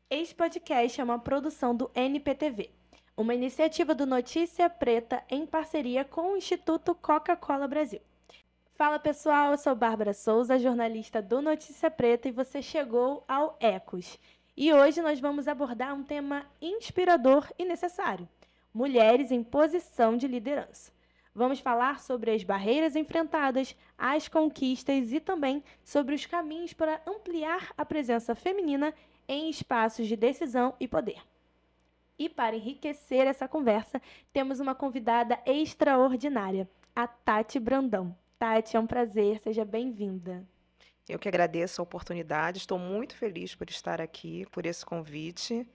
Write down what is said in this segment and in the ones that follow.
Este podcast é uma produção do NPTV, uma iniciativa do Notícia Preta em parceria com o Instituto Coca-Cola Brasil. Fala pessoal, eu sou Bárbara Souza, jornalista do Notícia Preta e você chegou ao Ecos. E hoje nós vamos abordar um tema inspirador e necessário: mulheres em posição de liderança. Vamos falar sobre as barreiras enfrentadas, as conquistas e também sobre os caminhos para ampliar a presença feminina em espaços de decisão e poder. E para enriquecer essa conversa, temos uma convidada extraordinária, a Tati Brandão. Tati, é um prazer, seja bem-vinda. Eu que agradeço a oportunidade, estou muito feliz por estar aqui, por esse convite.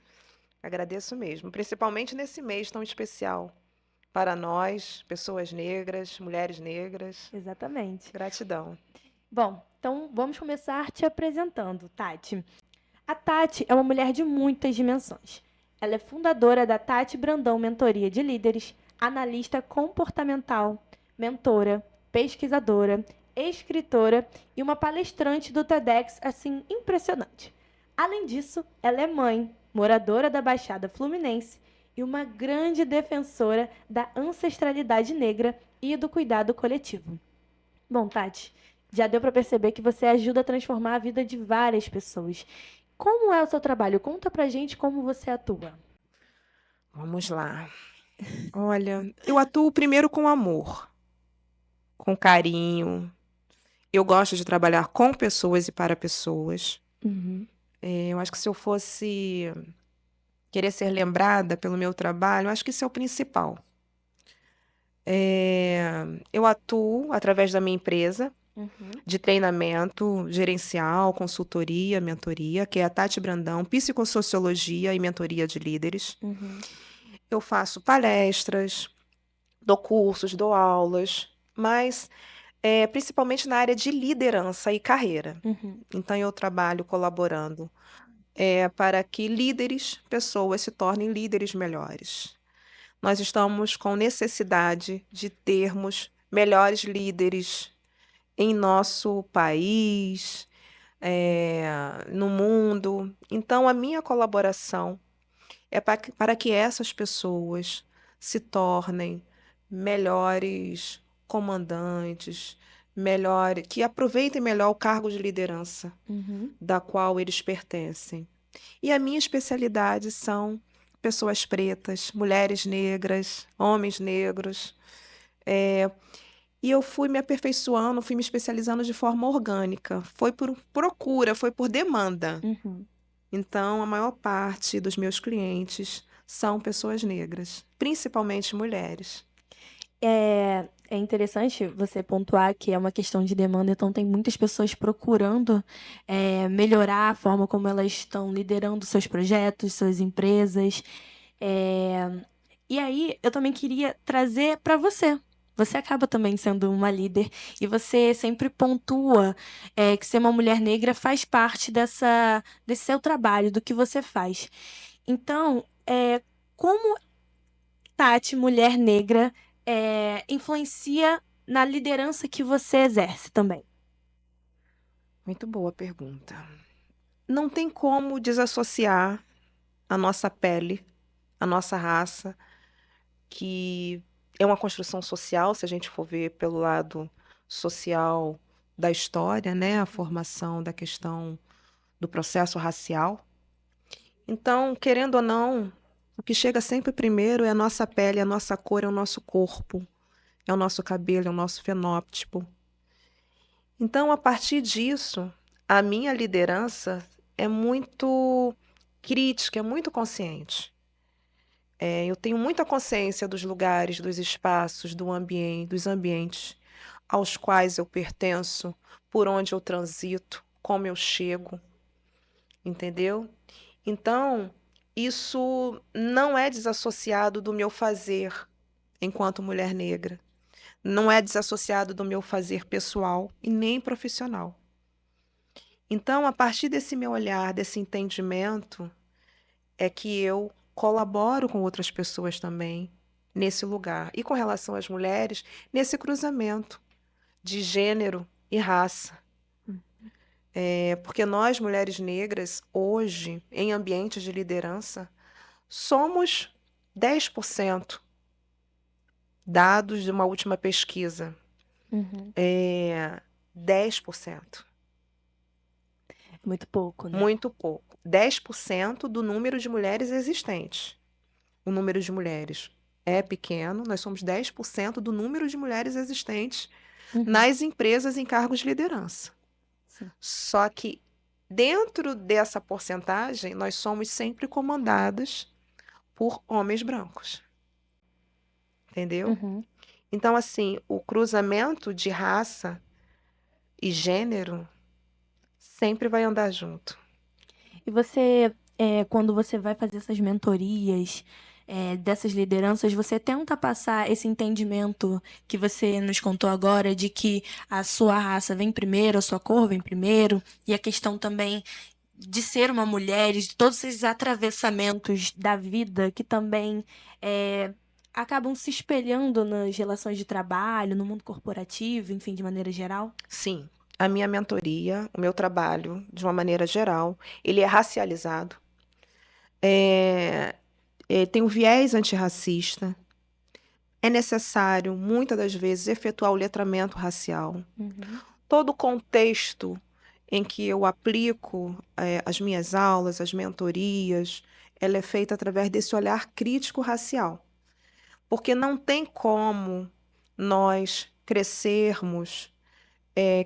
Agradeço mesmo, principalmente nesse mês tão especial para nós, pessoas negras, mulheres negras. Exatamente. Gratidão. Bom, então vamos começar te apresentando, Tati. A Tati é uma mulher de muitas dimensões. Ela é fundadora da Tati Brandão Mentoria de Líderes, analista comportamental, mentora, pesquisadora, escritora e uma palestrante do TEDx, assim, impressionante. Além disso, ela é mãe, moradora da Baixada Fluminense e uma grande defensora da ancestralidade negra e do cuidado coletivo. Bom, Tati, já deu para perceber que você ajuda a transformar a vida de várias pessoas. Como é o seu trabalho? Conta pra gente como você atua. Vamos lá. Olha, eu atuo primeiro com amor, com carinho. Eu gosto de trabalhar com pessoas e para pessoas. Uhum. Eu acho que se eu fosse querer ser lembrada pelo meu trabalho, acho que isso é o principal. Eu atuo através da minha empresa Uhum. de treinamento gerencial, consultoria, mentoria, que é a Tati Brandão, psicossociologia e mentoria de líderes. Uhum. Eu faço palestras, dou cursos, dou aulas, mas principalmente na área de liderança e carreira. Uhum. Então, eu trabalho colaborando para que líderes, pessoas, se tornem líderes melhores. Nós estamos com necessidade de termos melhores líderes em nosso país, no mundo. Então, a minha colaboração é para que essas pessoas se tornem melhores comandantes, que aproveitem melhor o cargo de liderança Uhum. da qual eles pertencem. E a minha especialidade são pessoas pretas, mulheres negras, homens negros. E eu fui me aperfeiçoando, fui me especializando de forma orgânica. Foi por procura, foi por demanda. Uhum. Então, a maior parte dos meus clientes são pessoas negras, principalmente mulheres. É interessante você pontuar que é uma questão de demanda, então tem muitas pessoas procurando melhorar a forma como elas estão liderando seus projetos, suas empresas. É, E aí, eu também queria trazer para você. Você acaba também sendo uma líder e você sempre pontua que ser uma mulher negra faz parte desse seu trabalho, do que você faz. Então, como Tati, mulher negra, influencia na liderança que você exerce também? Muito boa pergunta. Não tem como desassociar a nossa pele, a nossa raça, que é uma construção social, se a gente for ver pelo lado social da história, né? A formação da questão do processo racial. Então, querendo ou não, o que chega sempre primeiro é a nossa pele, a nossa cor, é o nosso corpo, é o nosso cabelo, é o nosso fenótipo. Então, a partir disso, a minha liderança é muito crítica, é muito consciente. Eu tenho muita consciência dos lugares, dos espaços, dos ambientes aos quais eu pertenço, por onde eu transito, como eu chego, entendeu? Então, isso não é desassociado do meu fazer enquanto mulher negra. Não é desassociado do meu fazer pessoal e nem profissional. Então, a partir desse meu olhar, desse entendimento, é que eu colaboro com outras pessoas também nesse lugar. E com relação às mulheres, nesse cruzamento de gênero e raça. Porque nós, mulheres negras, hoje, em ambientes de liderança, somos 10%, dados de uma última pesquisa. Uhum. 10%. Muito pouco, né? Muito pouco. 10% do número de mulheres existentes. O número de mulheres é pequeno, nós somos 10% do número de mulheres existentes Uhum. nas empresas em cargos de liderança. Sim. Só que dentro dessa porcentagem, nós somos sempre comandadas por homens brancos. Entendeu? Uhum. Então, assim, o cruzamento de raça e gênero sempre vai andar junto. E você, quando você vai fazer essas mentorias, dessas lideranças, você tenta passar esse entendimento que você nos contou agora, de que a sua raça vem primeiro, a sua cor vem primeiro, e a questão também de ser uma mulher, e de todos esses atravessamentos da vida que também acabam se espelhando nas relações de trabalho, no mundo corporativo, enfim, de maneira geral? Sim, a minha mentoria, o meu trabalho, de uma maneira geral, ele é racializado. Tem um viés antirracista. É necessário, muitas das vezes, efetuar o letramento racial. Uhum. Todo o contexto em que eu aplico as minhas aulas, as mentorias, ela é feita através desse olhar crítico racial. Porque não tem como nós crescermos,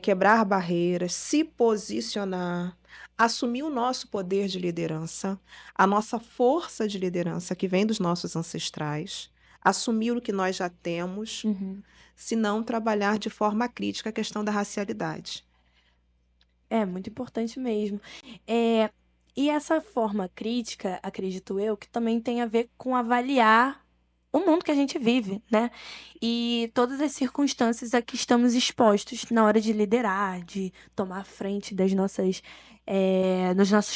quebrar barreiras, se posicionar, assumir o nosso poder de liderança, a nossa força de liderança que vem dos nossos ancestrais, assumir o que nós já temos, Uhum. se não trabalhar de forma crítica a questão da racialidade. É muito importante mesmo. É, e essa forma crítica, acredito eu, que também tem a ver com avaliar o mundo que a gente vive, né? E todas as circunstâncias a que estamos expostos na hora de liderar, de tomar frente dos nossos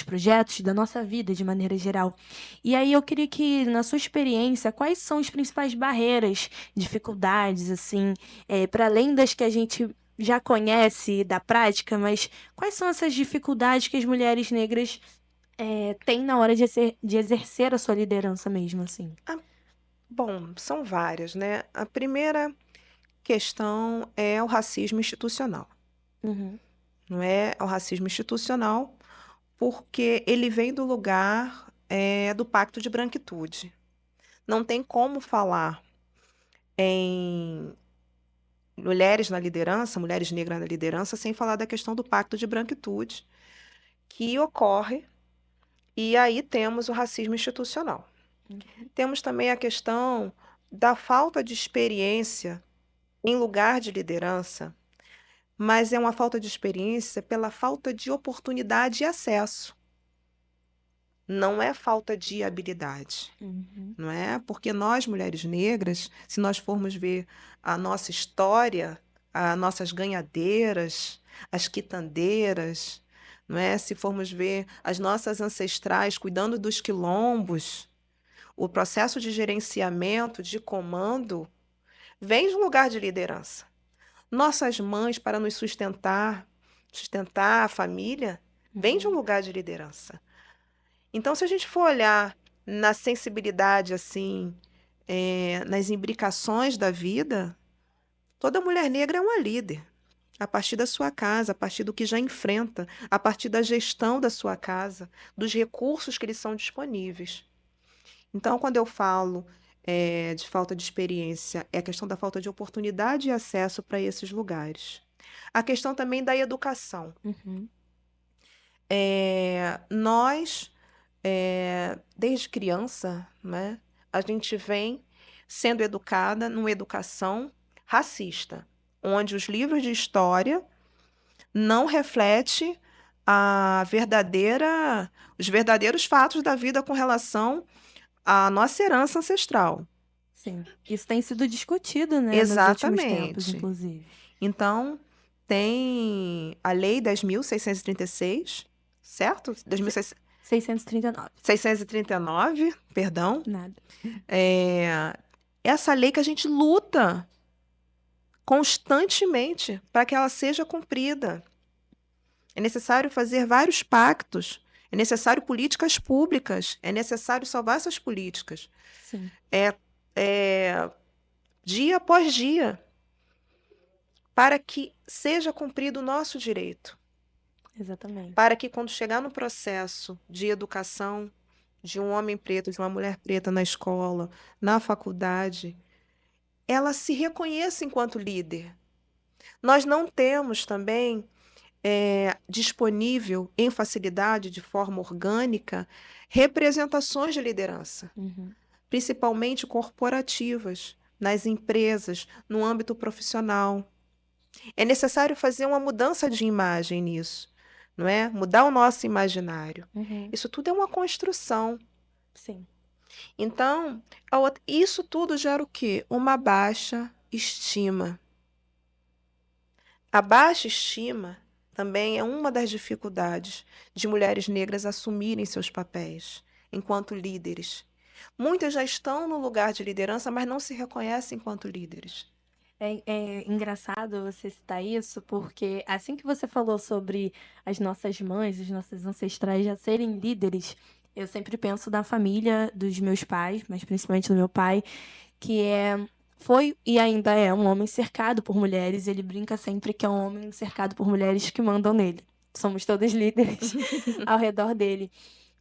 projetos, da nossa vida de maneira geral. E aí eu queria que, na sua experiência, quais são as principais barreiras, dificuldades, assim, para além das que a gente já conhece da prática, mas quais são essas dificuldades que as mulheres negras têm na hora de exercer a sua liderança mesmo, assim? Ah, bom, são várias, né? A primeira questão é o racismo institucional. Uhum. Não é o racismo institucional, porque ele vem do lugar do pacto de branquitude. Não tem como falar em mulheres na liderança, mulheres negras na liderança, sem falar da questão do pacto de branquitude, que ocorre, e aí temos o racismo institucional. Uhum. Temos também a questão da falta de experiência em lugar de liderança, mas é uma falta de experiência pela falta de oportunidade e acesso. Não é falta de habilidade, Uhum. não é? Porque nós, mulheres negras, se nós formos ver a nossa história, as nossas ganhadeiras, as quitandeiras, não é? Se formos ver as nossas ancestrais cuidando dos quilombos, o processo de gerenciamento, de comando, vem de um lugar de liderança. Nossas mães, para nos sustentar a família, vem de um Uhum. lugar de liderança. Então, se a gente for olhar na sensibilidade, assim, nas imbricações da vida, toda mulher negra é uma líder. A partir da sua casa, a partir do que já enfrenta, a partir da gestão da sua casa, dos recursos que lhes são disponíveis. Então, quando eu falo de falta de experiência, é a questão da falta de oportunidade e acesso para esses lugares. A questão também da educação. Uhum. Nós, desde criança, né, a gente vem sendo educada numa educação racista, onde os livros de história não refletem os verdadeiros fatos da vida com relação à nossa herança ancestral. Sim. Isso tem sido discutido, né, nos últimos tempos, Exatamente. inclusive. Então, tem a Lei 10.636, certo? Se- 639. 639, perdão. Nada. É, essa lei que a gente luta constantemente para que ela seja cumprida. é necessário fazer vários pactos, é necessário políticas públicas, é necessário salvar essas políticas. Sim, É dia após dia, para que seja cumprido o nosso direito. exatamente. Para que quando chegar no processo de educação de um homem preto, de uma mulher preta na escola, na faculdade, ela se reconheça enquanto líder. Nós não temos também disponível em facilidade, de forma orgânica, representações de liderança, Uhum. principalmente corporativas, nas empresas, no âmbito profissional. É necessário fazer uma mudança de imagem nisso, não é? Mudar o nosso imaginário. Uhum. Isso tudo é uma construção. Sim. Então, isso tudo gera o quê? Uma baixa estima. A baixa estima também é uma das dificuldades de mulheres negras assumirem seus papéis enquanto líderes. Muitas já estão no lugar de liderança, mas não se reconhecem enquanto líderes. É engraçado você citar isso, porque assim que você falou sobre as nossas mães, os nossos ancestrais já serem líderes, eu sempre penso na família dos meus pais, mas principalmente do meu pai, que foi e ainda é um homem cercado por mulheres. Ele brinca sempre que é um homem cercado por mulheres que mandam nele. Somos todos líderes ao redor dele.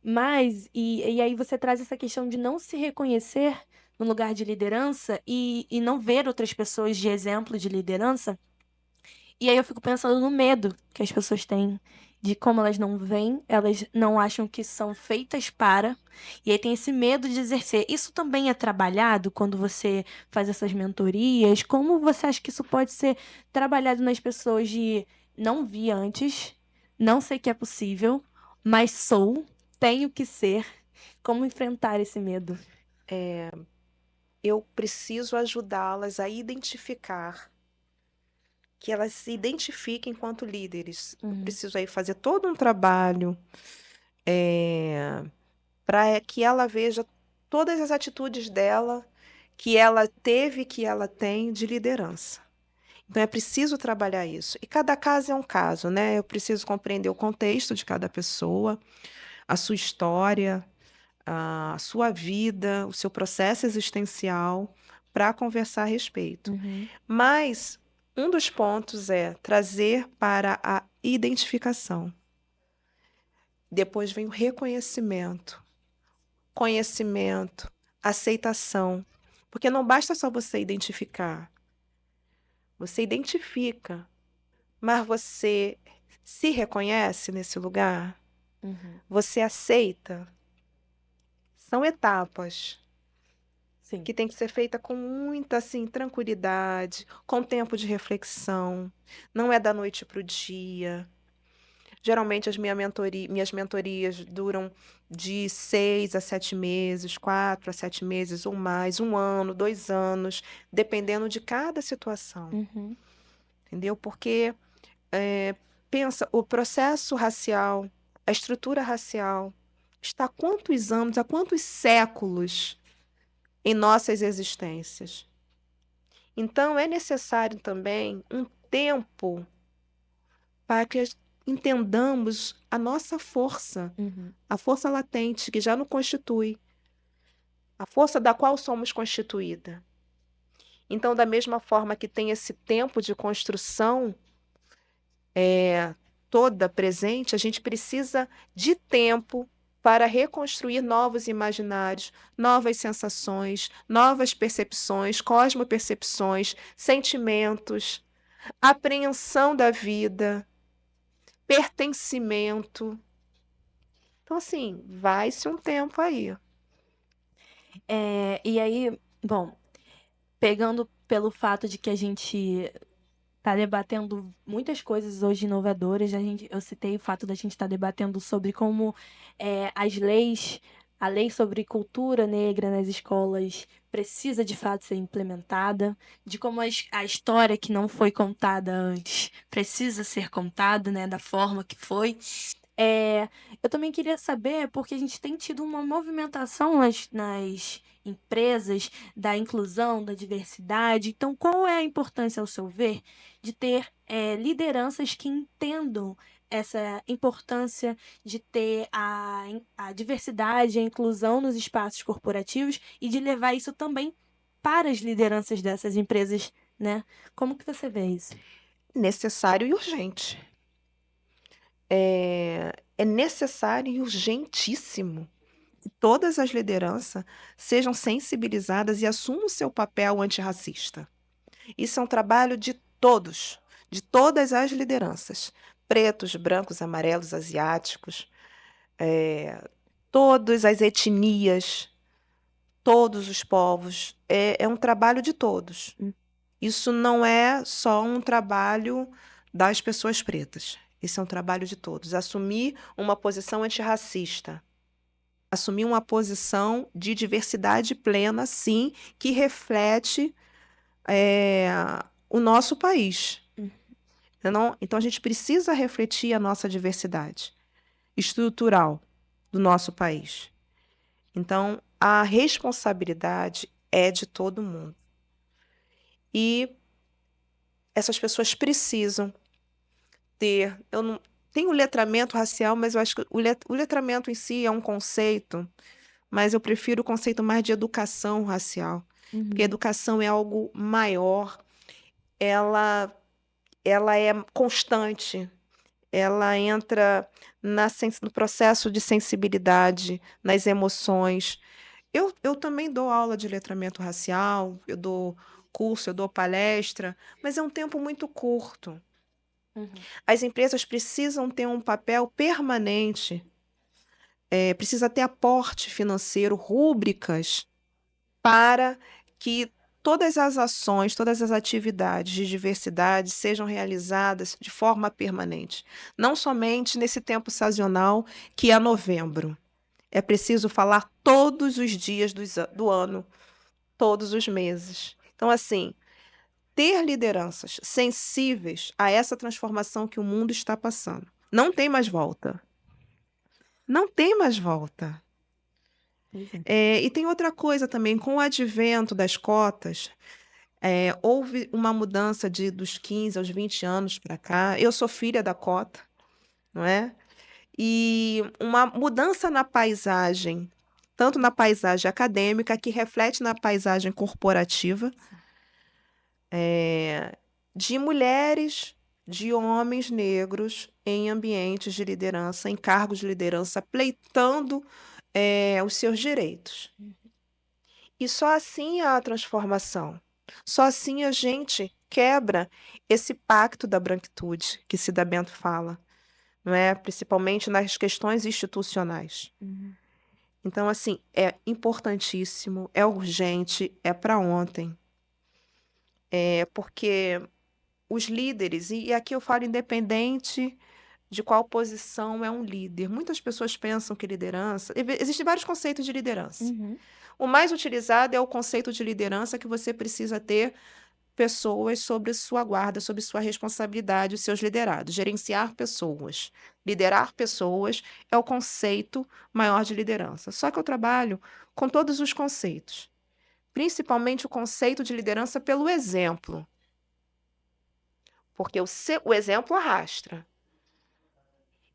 Mas, e aí você traz essa questão de não se reconhecer no lugar de liderança e não ver outras pessoas de exemplo de liderança. E aí eu fico pensando no medo que as pessoas têm, de como elas não veem, elas não acham que são feitas para, e aí tem esse medo de exercer. Isso também é trabalhado quando você faz essas mentorias? Como você acha que isso pode ser trabalhado nas pessoas de não vi antes, não sei que é possível, mas sou, tenho que ser? Como enfrentar esse medo? Eu preciso ajudá-las a identificar, que elas se identifiquem enquanto líderes. Eu Uhum, preciso aí fazer todo um trabalho para que ela veja todas as atitudes dela, que ela teve, que ela tem de liderança. Então é preciso trabalhar isso. E cada caso é um caso, né? Eu preciso compreender o contexto de cada pessoa, a sua história, a sua vida, o seu processo existencial, para conversar a respeito. uhum, Mas um dos pontos é trazer para a identificação. Depois vem o reconhecimento, conhecimento, aceitação. Porque não basta só você identificar. Você identifica, mas você se reconhece nesse lugar? uhum. Você aceita? São etapas Sim. que tem que ser feita com muita assim tranquilidade, com tempo de reflexão. Não é da noite para o dia. Geralmente minhas mentorias duram de 6 a 7 meses, 4 a 7 meses ou mais, um ano, 2 anos, dependendo de cada situação, Uhum, entendeu? Porque pensa, o processo racial, a estrutura racial, está há quantos anos, há quantos séculos em nossas existências? Então, é necessário também um tempo para que entendamos uhum. a força latente que já nos constitui, a força da qual somos constituída. Então, da mesma forma que tem esse tempo de construção toda presente, a gente precisa de tempo para reconstruir novos imaginários, novas sensações, novas percepções, cosmopercepções, sentimentos, apreensão da vida, pertencimento. Então, assim, vai-se um tempo aí. E aí, bom, pegando pelo fato de que a gente está debatendo muitas coisas hoje inovadoras, eu citei o fato da gente estar debatendo sobre como as leis, a lei sobre cultura negra nas escolas precisa de fato ser implementada, de como a história que não foi contada antes precisa ser contada, né, da forma que foi. É, eu também queria saber, porque a gente tem tido uma movimentação nas empresas da inclusão, da diversidade. Então, qual é a importância, ao seu ver, de ter lideranças que entendam essa importância de ter a diversidade, a inclusão nos espaços corporativos e de levar isso também para as lideranças dessas empresas, né? Como que você vê isso? Necessário e urgente. É necessário e urgentíssimo que todas as lideranças sejam sensibilizadas e assumam o seu papel antirracista. Isso é um trabalho de todos, de todas as lideranças, pretos, brancos, amarelos, asiáticos, todas as etnias, todos os povos. É um trabalho de todos. Isso não é só um trabalho das pessoas pretas. Isso é um trabalho de todos. Assumir uma posição antirracista. Assumir uma posição de diversidade plena, sim, que reflete o nosso país. Então, a gente precisa refletir a nossa diversidade estrutural do nosso país. Então, a responsabilidade é de todo mundo. E essas pessoas precisam ter. Eu não tenho letramento racial, mas eu acho que o letramento em si é um conceito, mas eu prefiro o conceito mais de educação racial. Porque a educação é algo maior, ela é constante, ela entra no processo de sensibilidade, nas emoções. Eu também dou aula de letramento racial, eu dou curso, eu dou palestra, mas é um tempo muito curto. As empresas precisam ter um papel permanente, precisa ter aporte financeiro, rúbricas, para que todas as ações, todas as atividades de diversidade sejam realizadas de forma permanente. Não somente nesse tempo sazonal, que é novembro. É preciso falar todos os dias do ano, todos os meses. Então, assim, ter lideranças sensíveis a essa transformação que o mundo está passando. Não tem mais volta. Não tem mais volta. E tem outra coisa também, com o advento das cotas, houve uma mudança dos 15 aos 20 anos para cá. Eu sou filha da cota, não é? E uma mudança na paisagem, tanto na paisagem acadêmica, que reflete na paisagem corporativa, de mulheres, de homens negros em ambientes de liderança, em cargos de liderança, pleitando os seus direitos. E só assim há a transformação. Só assim a gente quebra esse pacto da branquitude que Cida Bento fala, não é? Principalmente nas questões institucionais. Então, assim, é importantíssimo, é urgente, é para ontem. Porque os líderes, e aqui eu falo independente de qual posição é um líder. Muitas pessoas pensam que liderança. Existem vários conceitos de liderança. O mais utilizado é o conceito de liderança, que você precisa ter pessoas sobre sua guarda, sobre sua responsabilidade, os seus liderados. Gerenciar pessoas, liderar pessoas é o conceito maior de liderança. Só que eu trabalho com todos os conceitos, principalmente o conceito de liderança pelo exemplo. Porque o exemplo arrasta.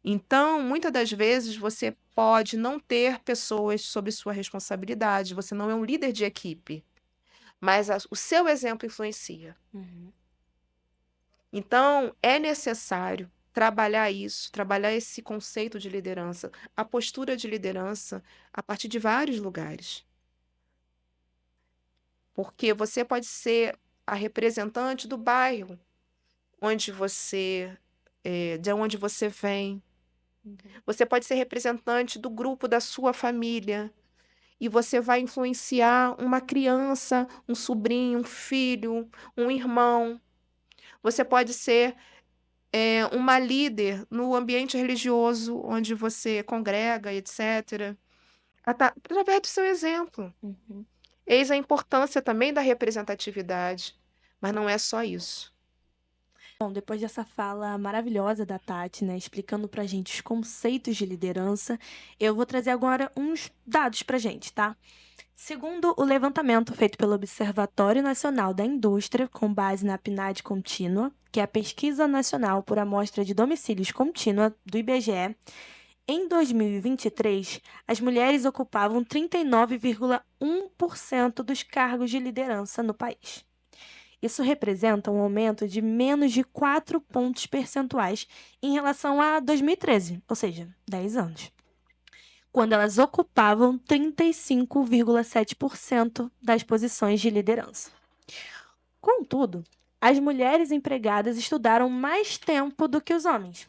Então, muitas das vezes, você pode não ter pessoas sob sua responsabilidade, você não é um líder de equipe, mas o seu exemplo influencia. Então, é necessário trabalhar isso, trabalhar esse conceito de liderança, a postura de liderança, a partir de vários lugares. Porque você pode ser a representante do bairro de onde você vem. Você pode ser representante do grupo da sua família. E você vai influenciar uma criança, um sobrinho, um filho, um irmão. Você pode ser uma líder no ambiente religioso onde você congrega, etc. Através do seu exemplo. Eis a importância também da representatividade. Mas não é só isso. Bom, depois dessa fala maravilhosa da Tati, né, explicando pra gente os conceitos de liderança, eu vou trazer agora uns dados pra gente, tá? Segundo o levantamento feito pelo Observatório Nacional da Indústria, com base na PNAD contínua, que é a Pesquisa Nacional por Amostra de Domicílios Contínua do IBGE, em 2023, as mulheres ocupavam 39,1% dos cargos de liderança no país. Isso representa um aumento de menos de 4 pontos percentuais em relação a 2013, ou seja, 10 anos, quando elas ocupavam 35,7% das posições de liderança. Contudo, as mulheres empregadas estudaram mais tempo do que os homens.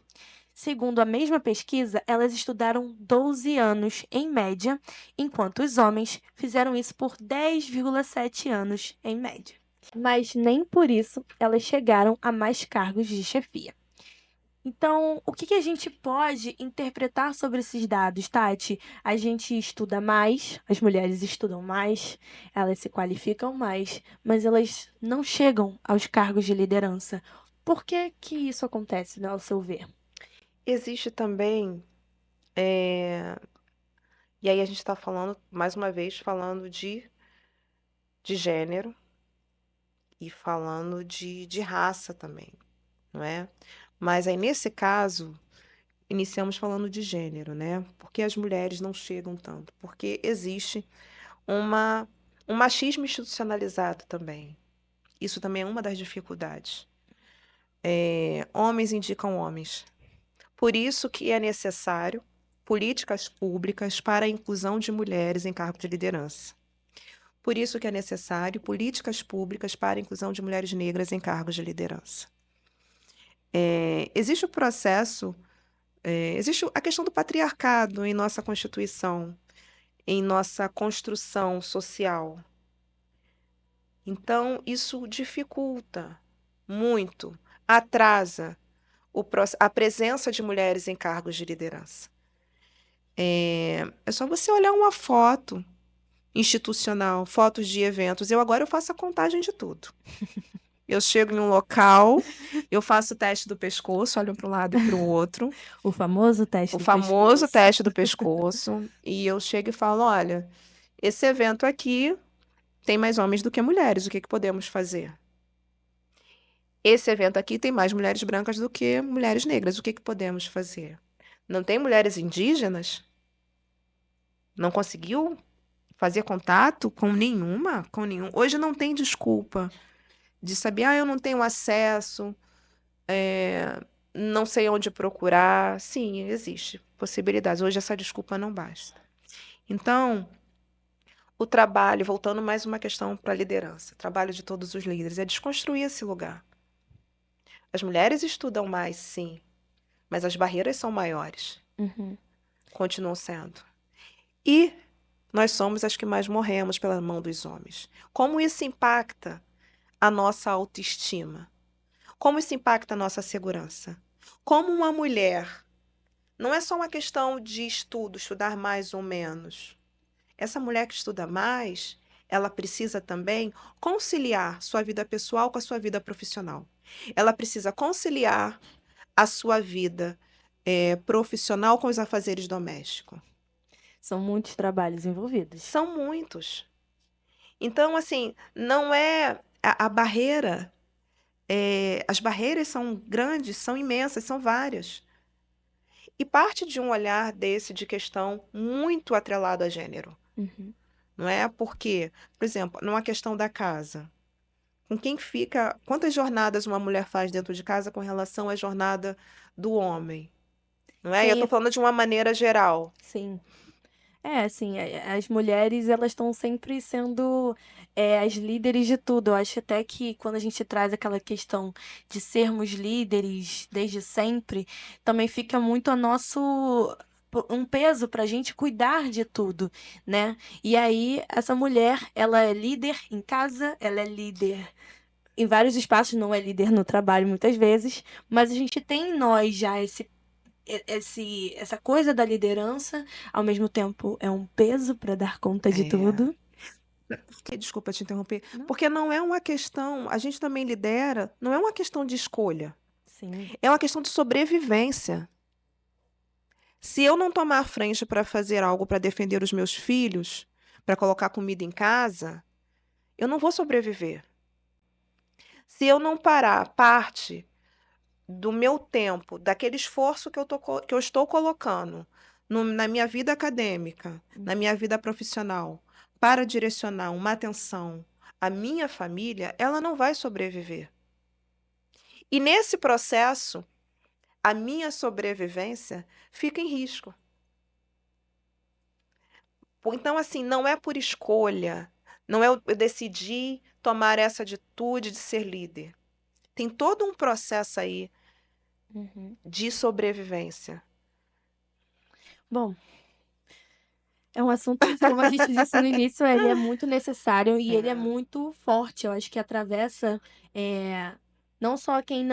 Segundo a mesma pesquisa, elas estudaram 12 anos em média, enquanto os homens fizeram isso por 10,7 anos em média. Mas nem por isso elas chegaram a mais cargos de chefia. Então, o que a gente pode interpretar sobre esses dados, Tati? A gente estuda mais, as mulheres estudam mais, elas se qualificam mais, mas elas não chegam aos cargos de liderança. Por que que isso acontece, né, ao seu ver? Existe também, eh, e aí a gente está falando, mais uma vez, falando de gênero e falando de raça também, não é? Mas aí, nesse caso, iniciamos falando de gênero, né? Porque as mulheres não chegam tanto, porque existe uma, um machismo institucionalizado também. Isso também é uma das dificuldades. Homens indicam homens. Por isso que é necessário políticas públicas para a inclusão de mulheres em cargos de liderança. Por isso que é necessário políticas públicas para a inclusão de mulheres negras em cargos de liderança. Existe o processo, existe a questão do patriarcado em nossa Constituição, em nossa construção social. Então, isso dificulta muito, atrasa a presença de mulheres em cargos de liderança. É só você olhar uma foto institucional, fotos de eventos. Agora eu faço a contagem de tudo. Eu chego em um local, eu faço o teste do pescoço, olho para um lado e para o outro, O famoso teste o do famoso pescoço. teste do pescoço, e eu chego e falo: olha, esse evento aqui tem mais homens do que mulheres, o que que podemos fazer? Esse evento aqui tem mais mulheres brancas do que mulheres negras, o que que podemos fazer? Não tem mulheres indígenas? Não conseguiu fazer contato com nenhuma? Com nenhum. Hoje não tem desculpa de saber, eu não tenho acesso, não sei onde procurar. Sim, existe possibilidades. Hoje essa desculpa não basta. Então, o trabalho, voltando mais uma questão para a liderança, trabalho de todos os líderes, é desconstruir esse lugar. As mulheres estudam mais, sim, mas as barreiras são maiores. Continuam sendo. E nós somos as que mais morremos pela mão dos homens. Como isso impacta a nossa autoestima? Como isso impacta a nossa segurança? Como uma mulher, não é só uma questão de estudo, estudar mais ou menos. Essa mulher que estuda mais, ela precisa também conciliar sua vida pessoal com a sua vida profissional. Ela precisa conciliar a sua vida profissional com os afazeres domésticos. São muitos trabalhos envolvidos. São muitos. Então, assim, não é a barreira. As barreiras são grandes, são imensas, são várias. E parte de um olhar desse de questão muito atrelado a gênero. Não é? Porque, por exemplo, numa questão da casa, com quem fica, quantas jornadas uma mulher faz dentro de casa com relação à jornada do homem? Não é? E eu tô falando de uma maneira geral. Sim. Assim, as mulheres, elas estão sempre sendo as líderes de tudo. Eu acho até que quando a gente traz aquela questão de sermos líderes desde sempre, também fica muito um peso para a gente cuidar de tudo, né? E aí, essa mulher, ela é líder em casa, ela é líder em vários espaços, não é líder no trabalho muitas vezes, mas a gente tem em nós já essa coisa da liderança, ao mesmo tempo é um peso para dar conta de tudo. Desculpa te interromper. Não. Porque não é uma questão, a gente também lidera, não é uma questão de escolha. Sim. É uma questão de sobrevivência. Se eu não tomar a frente para fazer algo para defender os meus filhos, para colocar comida em casa, eu não vou sobreviver. Se eu não parar parte do meu tempo, daquele esforço que eu estou colocando na minha vida acadêmica, na minha vida profissional, para direcionar uma atenção à minha família, ela não vai sobreviver. E nesse processo, a minha sobrevivência fica em risco. Então, assim, não é por escolha, não é eu decidi tomar essa atitude de ser líder. Tem todo um processo aí Uhum. de sobrevivência. Bom, é um assunto que, como a gente disse no início, ele é muito necessário e ele é É. muito forte. Eu acho que atravessa, não só quem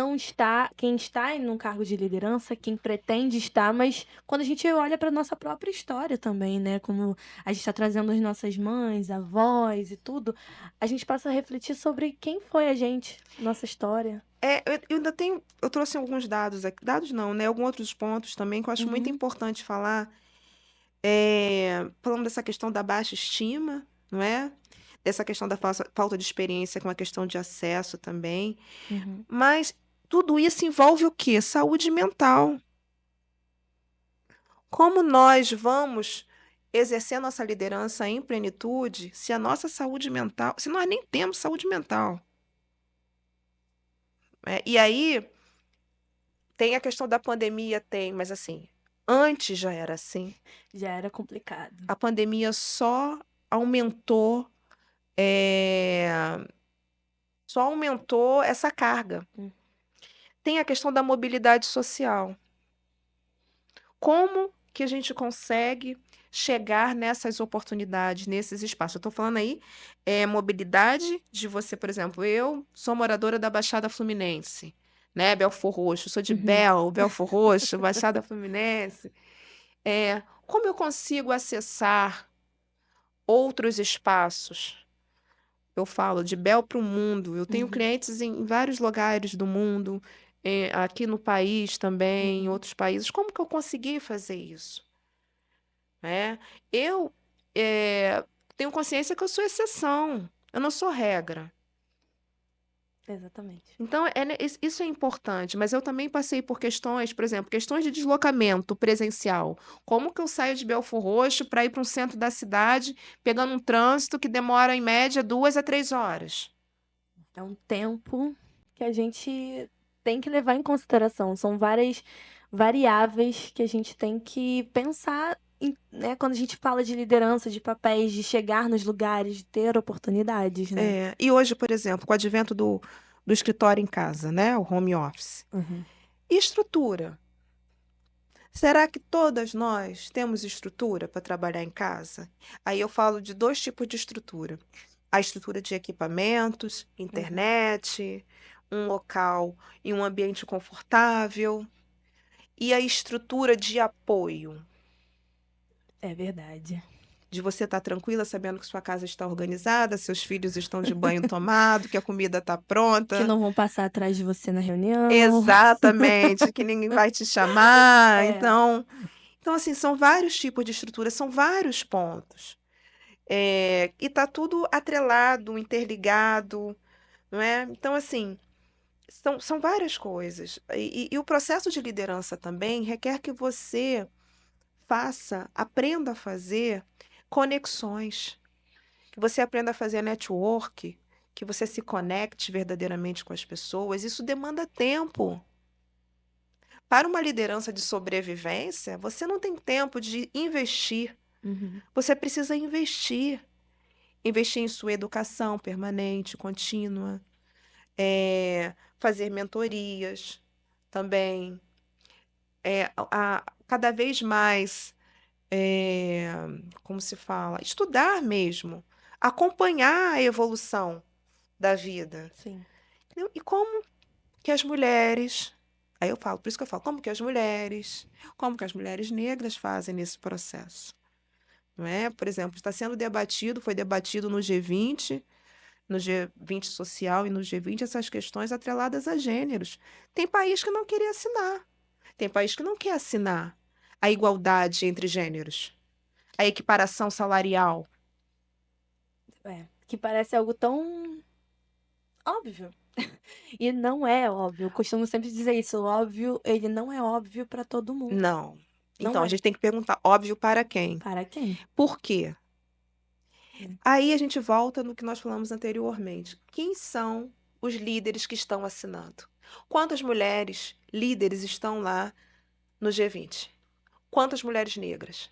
está em um cargo de liderança, quem pretende estar, mas quando a gente olha para nossa própria história também, né, como a gente está trazendo as nossas mães, avós e tudo, a gente passa a refletir sobre quem foi a gente, nossa história. Eu ainda tenho, eu trouxe alguns dados aqui, dados não, né? Alguns outros pontos também que eu acho muito Uhum, importante falar. Falando dessa questão da baixa estima, não é? Dessa questão da falta de experiência com a questão de acesso também. uhum. Mas tudo isso envolve o quê? Saúde mental. Como nós vamos exercer nossa liderança em plenitude se a nossa saúde mental, se nós nem temos saúde mental? E aí tem a questão da pandemia, tem, mas assim, antes já era assim. Já era complicado. A pandemia aumentou, eh, só aumentou essa carga. Hum. Tem a questão da mobilidade social. Como que a gente consegue chegar nessas oportunidades, nesses espaços? Eu estou falando aí, mobilidade de você, por exemplo, eu sou moradora da Baixada Fluminense, né? Belfor Roxo, sou de Uhum. Belfor Roxo, Baixada Fluminense. Como eu consigo acessar outros espaços? Eu falo de Bel para o mundo. Eu tenho Uhum. clientes em vários lugares do mundo, aqui no país também, em Uhum. outros países. Como que eu consegui fazer isso? Né? Eu eh, tenho consciência que eu sou exceção, eu não sou regra. Exatamente. Então, isso é importante, mas eu também passei por questões, por exemplo, questões de deslocamento presencial. Como que eu saio de Belfor Roxo para ir para um centro da cidade, pegando um trânsito que demora, em média, 2 a 3 horas? É um tempo que a gente tem que levar em consideração. São várias variáveis que a gente tem que pensar em, né, quando a gente fala de liderança, de papéis, de chegar nos lugares, de ter oportunidades, né? E hoje, por exemplo, com o advento do escritório em casa, né, o home office. Uhum. E estrutura? Será que todas nós temos estrutura para trabalhar em casa? Aí eu falo de dois tipos de estrutura. A estrutura de equipamentos, Uhum. internet, um local e um ambiente confortável. E a estrutura de apoio, É verdade. de você estar tranquila sabendo que sua casa está organizada, seus filhos estão de banho tomado, que a comida está Que pronta. não vão passar atrás de você na reunião. Exatamente, que ninguém vai te chamar. É. Então, assim, são vários tipos de estrutura, são vários pontos. E tá tudo atrelado, interligado, não é? Então, assim, são várias coisas. E o processo de liderança também requer que você aprenda a fazer conexões, que você aprenda a fazer network, que você se conecte verdadeiramente com as pessoas. Isso demanda tempo. Para uma liderança de sobrevivência, você não tem tempo de investir. Uhum. Você precisa investir. Investir em sua educação permanente, contínua, fazer mentorias também. Cada vez mais, é, como se fala, estudar mesmo, acompanhar a evolução da vida. Sim. Entendeu? E como que as mulheres, aí eu falo, por isso que eu falo, como que as mulheres negras fazem nesse processo? Não é? Por exemplo, está sendo debatido, foi debatido no G20, no G20 social e no G20 essas questões atreladas a gêneros. Tem país que não queria assinar. Tem país que não quer assinar a igualdade entre gêneros, a equiparação salarial. Que parece algo tão óbvio. E não é óbvio. Eu costumo sempre dizer isso. O óbvio, ele não é óbvio para todo mundo. Não. Não Então, a é. gente tem que perguntar, óbvio para quem? Para quem? Por quê? É. Aí a gente volta no que nós falamos anteriormente. Quem são os líderes que estão assinando? Quantas mulheres líderes estão lá no G20? Quantas mulheres negras?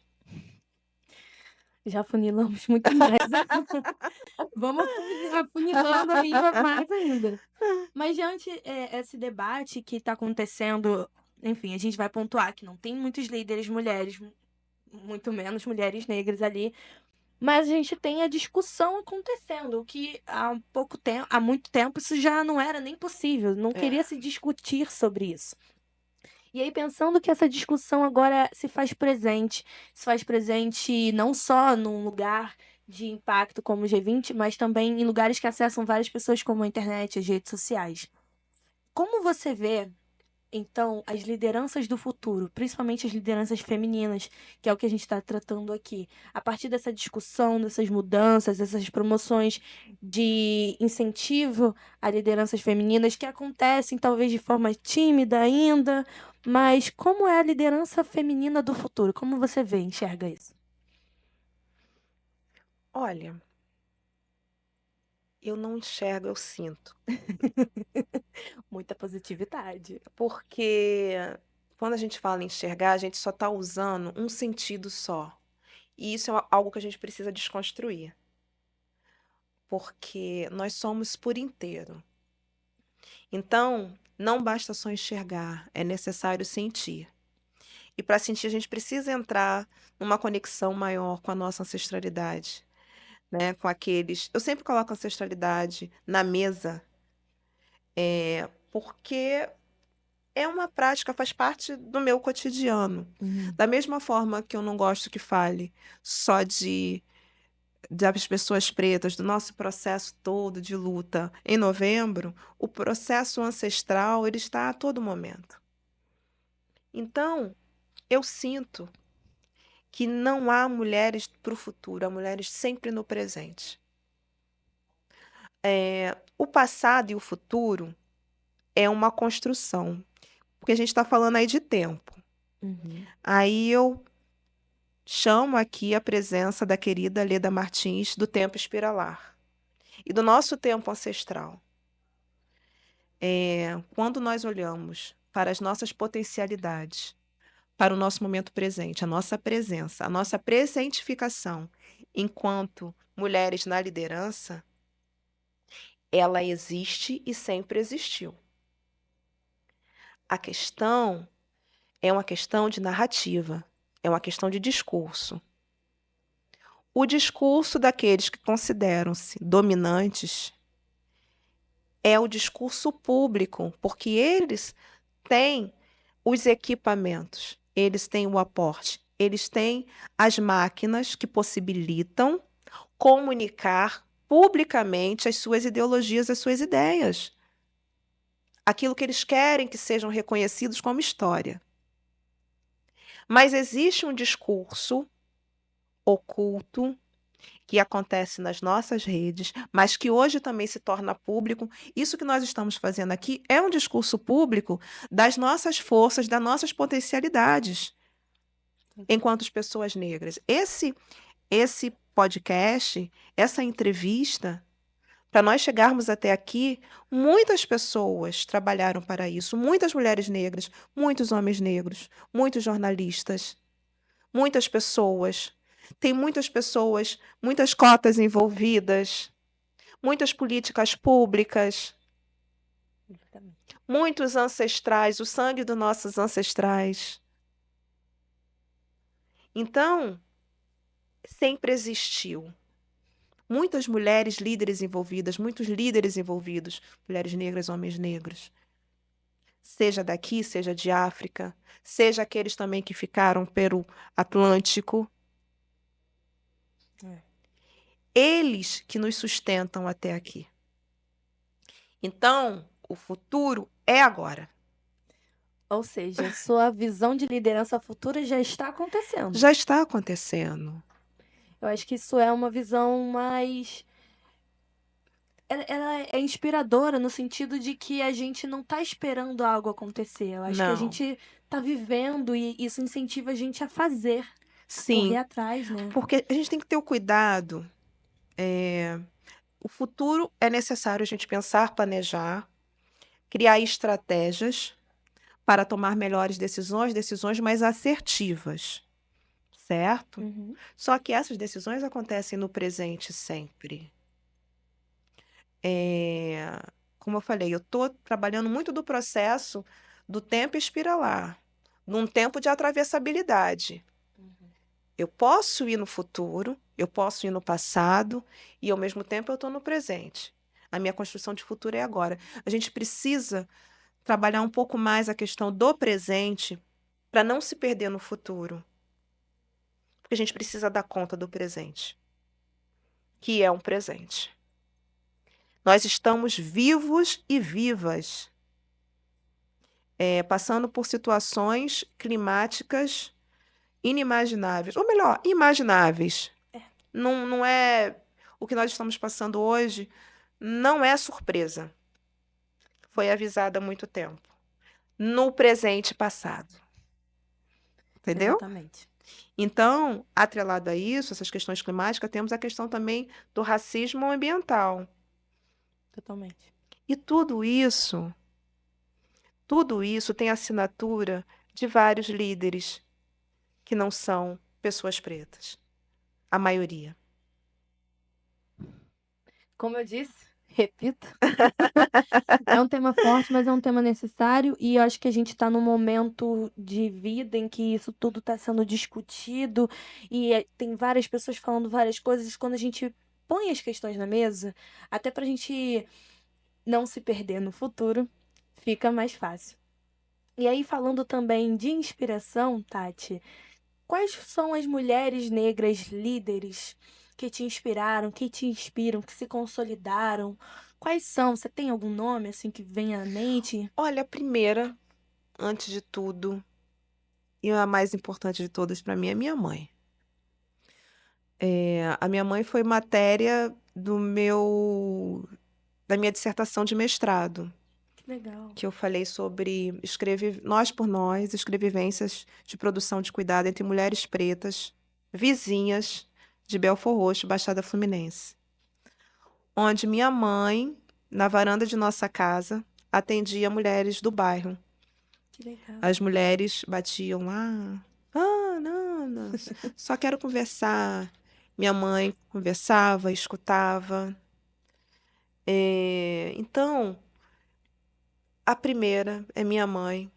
Já funilamos muito mais. Vamos afunilando ainda mais ainda. Mas diante esse debate que está acontecendo, enfim, a gente vai pontuar que não tem muitos líderes mulheres, muito menos mulheres negras ali, mas a gente tem a discussão acontecendo, o que há muito tempo isso já não era nem possível, não queria se discutir sobre isso. E aí, pensando que essa discussão agora se faz presente não só num lugar de impacto como o G20, mas também em lugares que acessam várias pessoas, como a internet, as redes sociais. Como você vê, então, as lideranças do futuro, principalmente as lideranças femininas, que é o que a gente está tratando aqui, a partir dessa discussão, dessas mudanças, dessas promoções de incentivo a lideranças femininas, que acontecem talvez de forma tímida ainda, mas como é a liderança feminina do futuro? Como você vê, enxerga isso? Olha, eu não enxergo, eu sinto. Muita positividade. Porque quando a gente fala em enxergar, a gente só está usando um sentido só. E isso é algo que a gente precisa desconstruir. Porque nós somos por inteiro. Então, não basta só enxergar, é necessário sentir. E para sentir, a gente precisa entrar numa conexão maior com a nossa ancestralidade, né? Com aqueles. Eu sempre coloco a ancestralidade na mesa, porque é uma prática, faz parte do meu cotidiano. Da mesma forma que eu não gosto que fale só das pessoas pretas, do nosso processo todo de luta em novembro, o processo ancestral, ele está a todo momento. Então, eu sinto que não há mulheres para o futuro, há mulheres sempre no presente. O passado e o futuro é uma construção, porque a gente está falando aí de tempo. Aí eu chamo aqui a presença da querida Leda Martins, do tempo espiralar e do nosso tempo ancestral. Quando nós olhamos para as nossas potencialidades, para o nosso momento presente, a nossa presença, a nossa presentificação enquanto mulheres na liderança, ela existe e sempre existiu. A questão é uma questão de narrativa, é uma questão de discurso. O discurso daqueles que consideram-se dominantes é o discurso público, porque eles têm os equipamentos, eles têm o aporte, eles têm as máquinas que possibilitam comunicar publicamente as suas ideologias, as suas ideias. Aquilo que eles querem que sejam reconhecidos como história. Mas existe um discurso oculto que acontece nas nossas redes, mas que hoje também se torna público. Isso que nós estamos fazendo aqui é um discurso público das nossas forças, das nossas potencialidades enquanto pessoas negras. Esse podcast, essa entrevista, para nós chegarmos até aqui, muitas pessoas trabalharam para isso, muitas mulheres negras, muitos homens negros, muitos jornalistas, muitas pessoas. Tem muitas pessoas, muitas cotas envolvidas, muitas políticas públicas, muitos ancestrais, o sangue dos nossos ancestrais. Então, sempre existiu. Muitas mulheres líderes envolvidas, muitos líderes envolvidos, mulheres negras, homens negros. Seja daqui, seja de África, seja aqueles também que ficaram pelo Atlântico. eles que nos sustentam até aqui. Então, o futuro é agora. Ou seja, sua visão de liderança futura já está acontecendo. Já está acontecendo. Eu acho que isso é uma visão mais. Ela é inspiradora no sentido de que a gente não tá esperando algo acontecer. Eu acho que a Não. gente tá vivendo e isso incentiva a gente a fazer, a correr Sim, atrás, né? porque a gente tem que ter o cuidado. O futuro é necessário a gente pensar, planejar, criar estratégias para tomar melhores decisões, decisões mais assertivas, certo? Uhum. Só que essas decisões acontecem no presente sempre. Como eu falei, eu estou trabalhando muito do processo do tempo espiralar, num tempo de atravessabilidade. Eu posso ir no futuro, eu posso ir no passado e, ao mesmo tempo, eu estou no presente. A minha construção de futuro é agora. A gente precisa trabalhar um pouco mais a questão do presente para não se perder no futuro. Porque a gente precisa dar conta do presente, que é um presente. Nós estamos vivos e vivas, passando por situações climáticas inimagináveis, ou melhor, imagináveis. Não é o que nós estamos passando hoje, não é surpresa. Foi avisada há muito tempo. No presente passado. Entendeu? Exatamente. Então, atrelado a isso, essas questões climáticas, temos a questão também do racismo ambiental. Totalmente. E tudo isso tem assinatura de vários líderes que não são pessoas pretas. A maioria. Como eu disse, repito, é um tema forte, mas é um tema necessário e eu acho que a gente está num momento de vida em que isso tudo está sendo discutido e tem várias pessoas falando várias coisas. Quando a gente põe as questões na mesa, até para a gente não se perder no futuro, fica mais fácil. E aí, falando também de inspiração, Tati, quais são as mulheres negras líderes que te inspiraram, que te inspiram, que se consolidaram? Quais são? Você tem algum nome assim que venha à mente? Olha, a primeira, antes de tudo, e a mais importante de todas para mim, é minha mãe. A minha mãe foi matéria da minha dissertação de mestrado, Que legal. que eu falei sobre Nós por Nós, escrevivências de produção de cuidado entre mulheres pretas, vizinhas de Belford Roxo, Baixada Fluminense. Onde minha mãe, na varanda de nossa casa, atendia mulheres do bairro. Que legal. As mulheres batiam lá. Ah, Nana, só quero conversar. Minha mãe conversava, escutava. Então, a primeira é minha mãe,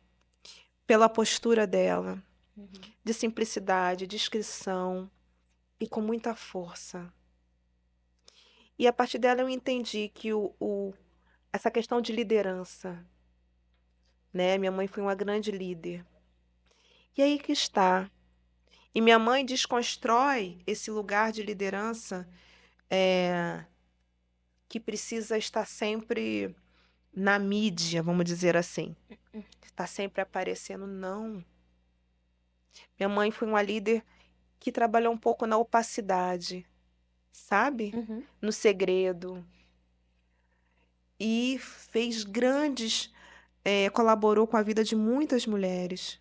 pela postura dela, de simplicidade, discrição e com muita força. E a partir dela eu entendi que essa questão de liderança, né? Minha mãe foi uma grande líder. E aí que está. E minha mãe desconstrói esse lugar de liderança que precisa estar sempre na mídia, vamos dizer assim. Está sempre aparecendo, não. Minha mãe foi uma líder que trabalhou um pouco na opacidade, sabe? Uhum. No segredo. E fez colaborou com a vida de muitas mulheres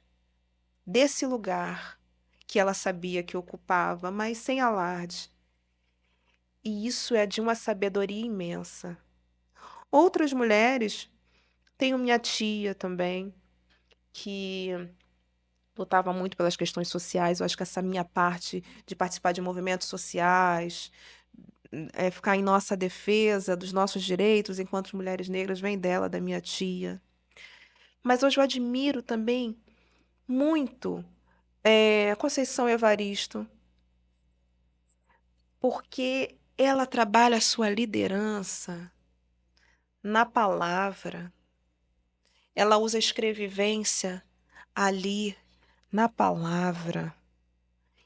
desse lugar que ela sabia que ocupava, mas sem alarde. E isso é de uma sabedoria imensa. Outras mulheres, tenho minha tia também, que lutava muito pelas questões sociais. Eu acho que essa minha parte de participar de movimentos sociais, ficar em nossa defesa dos nossos direitos enquanto mulheres negras, vem dela, da minha tia. Mas hoje eu admiro também muito Conceição Evaristo, porque ela trabalha a sua liderança na palavra. Ela usa a escrevivência ali, na palavra.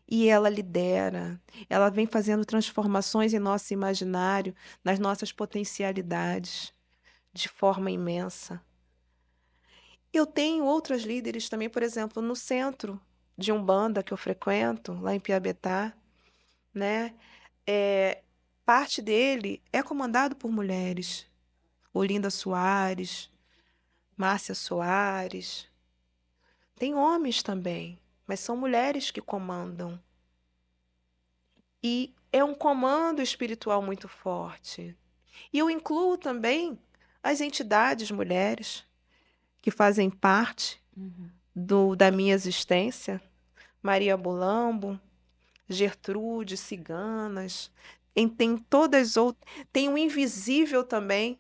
e ela lidera. Ela vem fazendo transformações em nosso imaginário, nas nossas potencialidades, de forma imensa. Eu tenho outras líderes também, por exemplo, no centro de Umbanda que eu frequento, lá em Piabetá, né? É, parte dele é comandado por mulheres. Olinda Soares, Márcia Soares. Tem homens também, mas são mulheres que comandam. E é um comando espiritual muito forte. E eu incluo também as entidades mulheres que fazem parte da minha existência. Maria Bulambo, Gertrude, Ciganas. Tem todas outras. Tem o invisível também,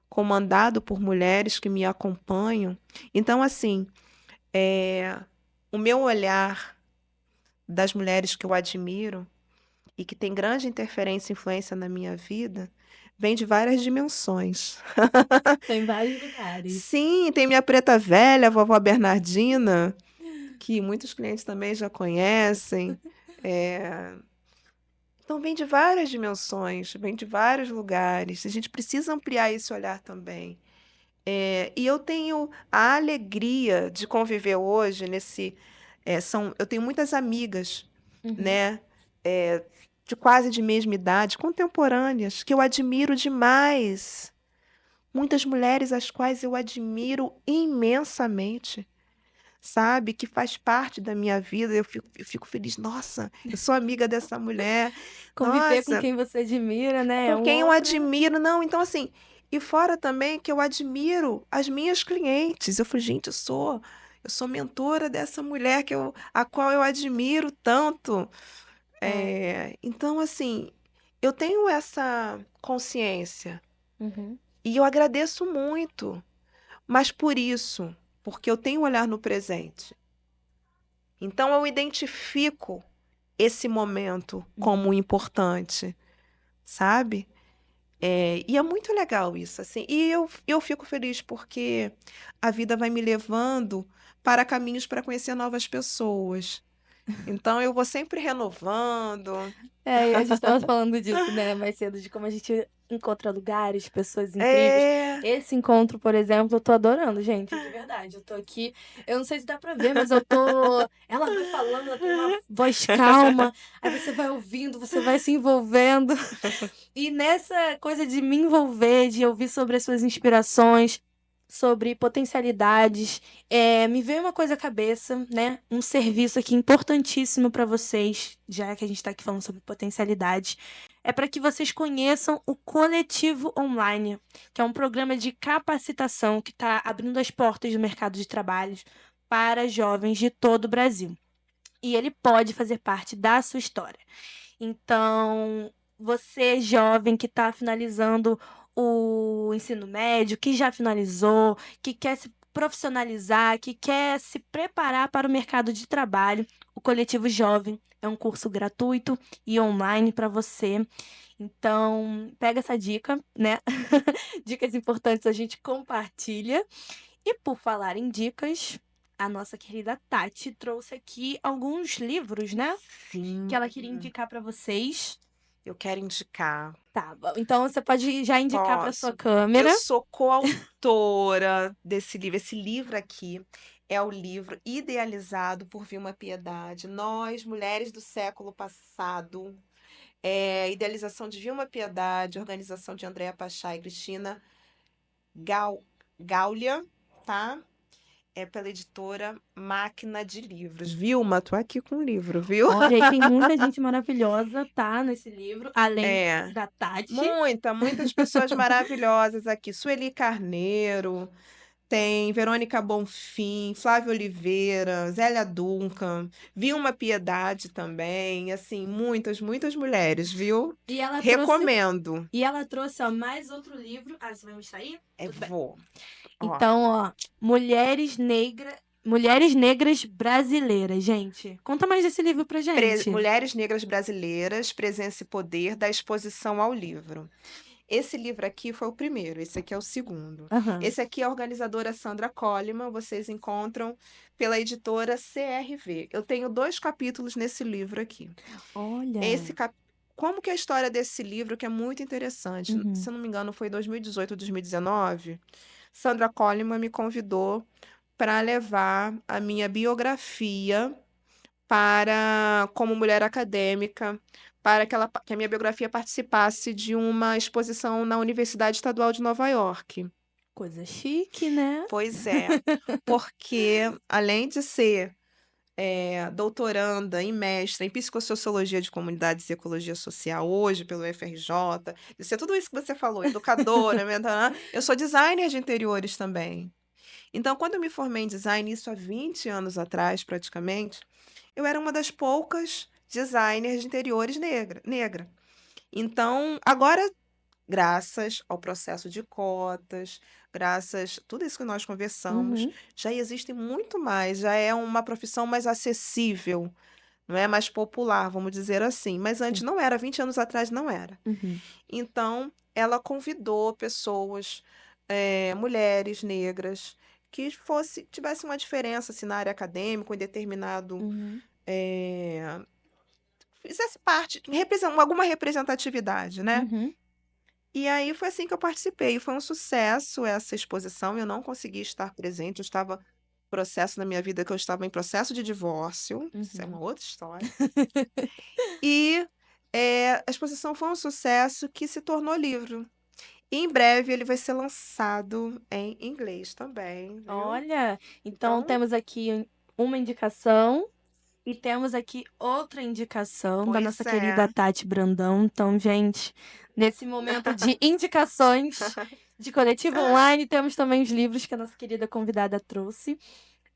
comandado por mulheres que me acompanham. Então, assim, o meu olhar das mulheres que eu admiro e que tem grande interferência e influência na minha vida vem de várias dimensões. Tem vários lugares. Sim, tem minha preta velha, a vovó Bernardina, que muitos clientes também já conhecem. Então, vem de várias dimensões, vem de vários lugares. A gente precisa ampliar esse olhar também. E eu tenho a alegria de conviver hoje nesse. Eu tenho muitas amigas, né? De quase de mesma idade, contemporâneas, que eu admiro demais. Muitas mulheres as quais eu admiro imensamente, sabe? Que faz parte da minha vida. Eu fico feliz. Nossa, eu sou amiga dessa mulher. Conviver com Nossa, quem você admira, né? É com um quem eu outro. admiro. Não, então assim. E fora também que eu admiro as minhas clientes. Eu falei, gente, eu sou mentora dessa mulher a qual eu admiro tanto. Então, assim, eu tenho essa consciência Uhum. e eu agradeço muito, mas por isso, porque eu tenho um olhar no presente. Então, eu identifico esse momento como importante, sabe? E é muito legal isso, assim. E eu fico feliz porque a vida vai me levando para caminhos para conhecer novas pessoas. Então, eu vou sempre renovando. E a gente estava falando disso, né, mais cedo, de como a gente encontra lugares, pessoas incríveis. É. Esse encontro, por exemplo, eu tô adorando, gente, de verdade. Eu tô aqui, eu não sei se dá pra ver, mas eu tô. Ela vai falando, ela tem uma voz calma, aí você vai ouvindo, você vai se envolvendo. E nessa coisa de me envolver, de ouvir sobre as suas inspirações, sobre potencialidades, me veio uma coisa à cabeça, né? Um serviço aqui importantíssimo para vocês, já que a gente está aqui falando sobre potencialidades, é para que vocês conheçam o Coletivo Online, que é um programa de capacitação que está abrindo as portas do mercado de trabalho para jovens de todo o Brasil. E ele pode fazer parte da sua história. Então, você jovem que está finalizando o ensino médio, que já finalizou, que quer se profissionalizar, que quer se preparar para o mercado de trabalho, o Coletivo Jovem é um curso gratuito e online para você. Então, pega essa dica, né? Dicas importantes a gente compartilha. E por falar em dicas, a nossa querida Tati trouxe aqui alguns livros, né? Sim, Que ela queria indicar para vocês. eu quero indicar. Tá, então você pode já indicar para sua Posso. Eu câmera. sou coautora desse livro. Esse livro aqui é o livro idealizado por Vilma Piedade. Nós, mulheres do século passado. Idealização de Vilma Piedade, organização de Andréa Pachá e Cristina Gaulia, tá? É pela editora Máquina de Livros. Vilma, tô aqui com o livro, viu? Olha, e tem muita gente maravilhosa, tá, nesse livro, além É. da Tati. Muitas pessoas maravilhosas aqui. Sueli Carneiro, tem Verônica Bonfim, Flávia Oliveira, Zélia Duncan, Vilma Piedade também, assim, muitas mulheres, viu? E ela Recomendo. trouxe, ó, mais outro livro. Ah, você vai mostrar aí? Tudo bem. Vou. Ó, Então, ó, Mulheres Negras Brasileiras, gente. Conta mais desse livro pra gente. Mulheres Negras Brasileiras, Presença e Poder, da exposição ao livro. Esse livro aqui foi o primeiro, esse aqui é o segundo. Aham. Esse aqui é a organizadora Sandra Coleman, vocês encontram pela editora CRV. Eu tenho 2 capítulos nesse livro aqui. Esse Olha. cap... Como que é a história desse livro, que é muito interessante. Uhum. Se eu não me engano, foi em 2018 ou 2019. Sandra Coleman me convidou para levar a minha biografia para, como mulher acadêmica, para que a minha biografia participasse de uma exposição na Universidade Estadual de Nova York. Coisa chique, né? Pois é, porque além de ser doutoranda e mestra em psicossociologia de comunidades e ecologia social, hoje pelo FRJ, de ser tudo isso que você falou, educadora, eu sou designer de interiores também. Então, quando eu me formei em design, isso há 20 anos atrás, praticamente, eu era uma das poucas designers de interiores negra. Então, agora, graças ao processo de cotas, graças a tudo isso que nós conversamos, Uhum. já existe muito mais, já é uma profissão mais acessível, não é mais popular, vamos dizer assim. Mas antes Sim. não era, 20 anos atrás não era. Uhum. Então, ela convidou pessoas, mulheres negras, que tivesse uma diferença assim, na área acadêmica, ou em determinado. Uhum. eh, Fizesse parte, alguma representatividade, né? Uhum. E aí foi assim que eu participei. Foi um sucesso essa exposição. Eu não consegui estar presente. Eu estava processo na minha vida que eu estava em processo de divórcio. Isso é uma Uhum. outra história. E a exposição foi um sucesso que se tornou livro. E em breve ele vai ser lançado em inglês também, viu? Olha, então Então, temos aqui uma indicação e temos aqui outra indicação da nossa pois querida é. Tati Brandão. Então, gente, nesse momento de indicações de coletivo online, temos também os livros que a nossa querida convidada trouxe.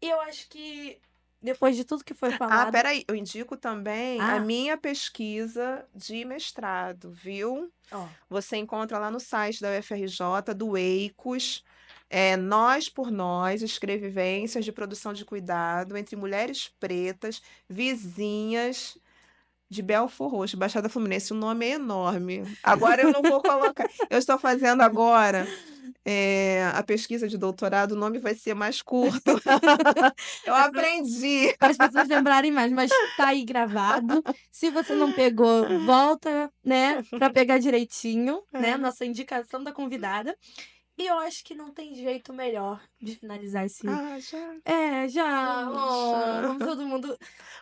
E eu acho que depois de tudo que foi Ah, falado. peraí, eu indico também a Ah, minha pesquisa de mestrado, viu? ó. Você encontra lá no site da UFRJ, do EICOS, Nós por Nós, Escrevivências de Produção de Cuidado entre Mulheres Pretas, Vizinhas de Belford Roxo, Baixada Fluminense. O nome é enorme. Agora eu não vou colocar. Eu estou fazendo agora a pesquisa de doutorado, o nome vai ser mais curto. Eu É para aprendi. as pessoas lembrarem mais, mas tá aí gravado. Se você não pegou, volta, né, para pegar direitinho, né, É. nossa indicação da convidada. E eu acho que não tem jeito melhor de finalizar esse. Ah, já. Já, Poxa. vamos todo mundo.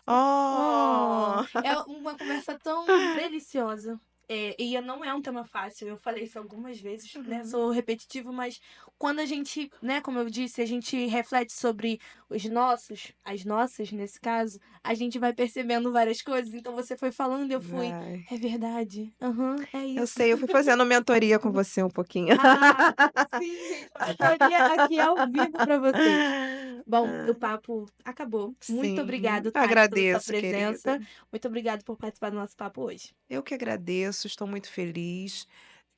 Oh. É uma conversa tão deliciosa. E não é um tema fácil, eu falei isso algumas vezes, né? Uhum. Sou repetitivo, mas quando a gente, né, como eu disse, a gente reflete sobre as nossas, nesse caso, a gente vai percebendo várias coisas. Então você foi falando e eu fui, Vai. é verdade, aham, é Eu isso. sei, eu fui fazendo mentoria com você um pouquinho. Ah, sim, gente, mentoria aqui ao vivo para vocês. Bom, o papo acabou. Muito Sim, obrigado, Tati, pela sua agradeço, presença. querida. Muito obrigado por participar do nosso papo hoje. Eu que agradeço, estou muito feliz.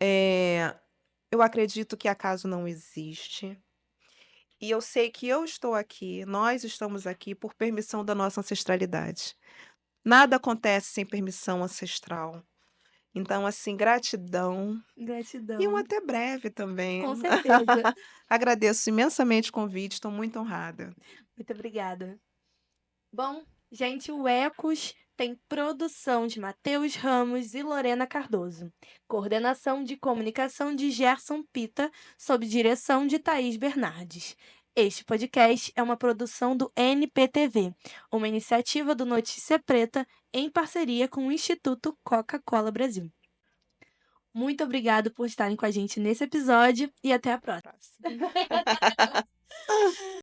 Eh, eu acredito que acaso não existe. E eu sei que eu estou aqui, nós estamos aqui por permissão da nossa ancestralidade. Nada acontece sem permissão ancestral. Então, assim, gratidão e um Gratidão. até breve também. Com certeza. Agradeço imensamente o convite, estou muito honrada. Muito obrigada. Bom, gente, o Ecos tem produção de Matheus Ramos e Lorena Cardoso. Coordenação de comunicação de Gerson Pita, sob direção de Thaís Bernardes. Este podcast é uma produção do NPTV, uma iniciativa do Notícia Preta em parceria com o Instituto Coca-Cola Brasil. Muito obrigado por estarem com a gente nesse episódio e até a próxima. Próximo.